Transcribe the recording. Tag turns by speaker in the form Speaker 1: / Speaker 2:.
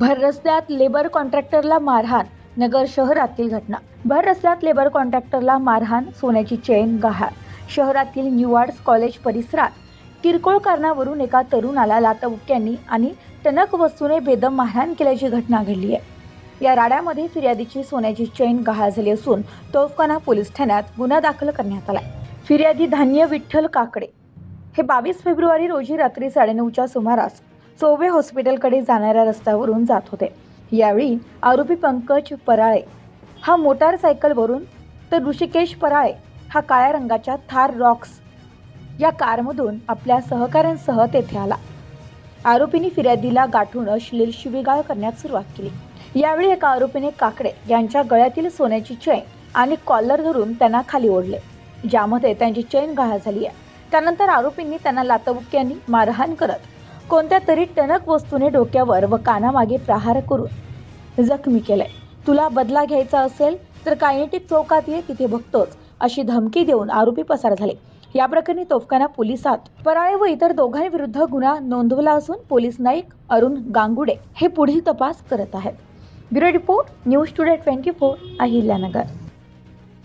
Speaker 1: भर रस्त्यात लेबर कॉन्ट्रॅक्टरला मारहाण. नगर शहरातील घटना. भर रस्त्यात लेबर कॉन्ट्रॅक्टरला मारहाण, सोन्याची चेन गहाळ. शहरातील न्यू आर्ट्स कॉलेज परिसरात किरकोळ कारणावरून एका तरुणाला लाथाबुक्क्यांनी आणि टणक वस्तूने बेदम मारहाण केल्याची घटना घडली आहे. या राड्यामध्ये फिर्यादीची सोन्याची चेन गहाळ झाली असून तोफखाना पोलीस ठाण्यात गुन्हा दाखल करण्यात आला. फिर्यादी धान्य विठ्ठल काकडे हे 22 फेब्रुवारी रोजी रात्री 9:30च्या सुमारास चोवे हॉस्पिटलकडे जाणाऱ्या रस्त्यावरून जात होते. यावेळी आरोपी पंकज पराळे हा मोटारसायकलवरून तर ऋषिकेश पराळे हा काळ्या रंगाच्या थार रॉक्स या कारमधून आपल्या सहकाऱ्यांसह तेथे आला. आरोपींनी फिर्यादीला गाठून अश्लील शिवीगाळ करण्यास सुरुवात केली. यावेळी एका आरोपीने काकडे यांच्या गळ्यातील सोन्याची चेन आणि कॉलर धरून त्यांना खाली ओढले, ज्यामध्ये त्यांची चेन गहाळ झाली आहे. त्यानंतर आरोपींनी त्यांना लाथाबुक्क्यांनी मारहाण करत कोणत्या तरी टणक वस्तूने डोक्यावर व कानामागे प्रहार करून जखमी केले. तुला बदला घ्यायचा असेल तर कायनेटिक चौकात ये, तिथे बघतोच, अशी धमकी देऊन आरोपी पसार झाले. या प्रकरणी तोफखाना पोलिसात पराळे व इतर दोघांविरुद्ध गुन्हा नोंदवला असून पोलीस नाईक अरुण गांगुडे हे पुढील तपास करत आहेत. Bureau report, news today 24, Ahilyanagar.